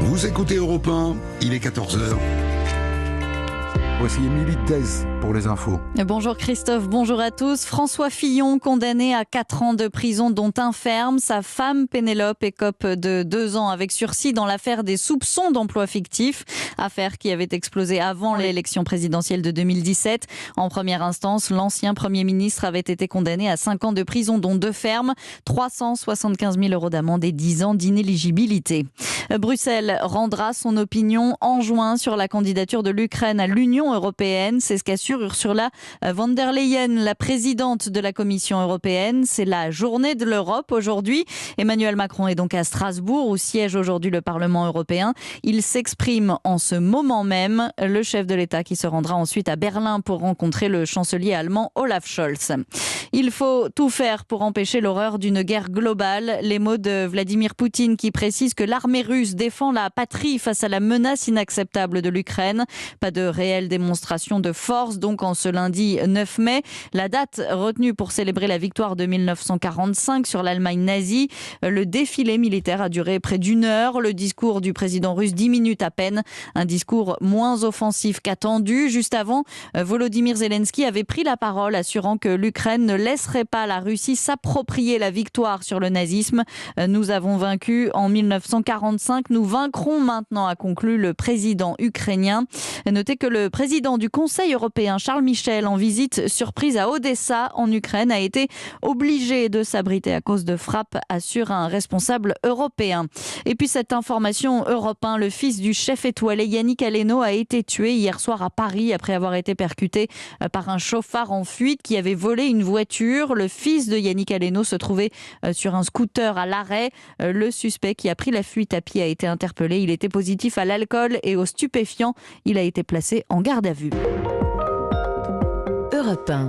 Vous écoutez Europe 1, il est 14h. Voici Émilie Dez pour les infos. Bonjour Christophe, bonjour à tous. François Fillon, condamné à 4 ans de prison dont un ferme. Sa femme Pénélope écope de 2 ans avec sursis dans l'affaire des soupçons d'emploi fictif. Affaire qui avait explosé avant l'élection présidentielle de 2017. En première instance, l'ancien Premier ministre avait été condamné à 5 ans de prison dont 2 fermes, 375 000 € d'amende et 10 ans d'inéligibilité. Bruxelles rendra son opinion en juin sur la candidature de l'Ukraine à l'Union européenne. C'est ce qu'assure Ursula von der Leyen, la présidente de la Commission européenne. C'est la journée de l'Europe aujourd'hui. Emmanuel Macron est donc à Strasbourg où siège aujourd'hui le Parlement européen. Il s'exprime en ce moment même. Le chef de l'État qui se rendra ensuite à Berlin pour rencontrer le chancelier allemand Olaf Scholz. Il faut tout faire pour empêcher l'horreur d'une guerre globale. Les mots de Vladimir Poutine qui précise que l'armée russe défend la patrie face à la menace inacceptable de l'Ukraine. Pas de réelle démonstration de force donc en ce lundi 9 mai. La date retenue pour célébrer la victoire de 1945 sur l'Allemagne nazie. Le défilé militaire a duré près d'1 heure. Le discours du président russe 10 minutes à peine. Un discours moins offensif qu'attendu. Juste avant, Volodymyr Zelensky avait pris la parole assurant que l'Ukraine ne laisserait pas la Russie s'approprier la victoire sur le nazisme. Nous avons vaincu en 1945, nous vaincrons maintenant, a conclu le président ukrainien. Notez que le président du Conseil européen, Charles Michel, en visite surprise à Odessa, en Ukraine, a été obligé de s'abriter à cause de frappes, assure un responsable européen. Et puis cette information Europe 1, le fils du chef étoilé Yannick Aleno a été tué hier soir à Paris après avoir été percuté par un chauffard en fuite qui avait volé une voiture. Le fils de Yannick Aleno se trouvait sur un scooter à l'arrêt. Le suspect qui a pris la fuite à pied a été interpellé. Il était positif à l'alcool et aux stupéfiants. Il a été placé en garde à vue. Europe 1.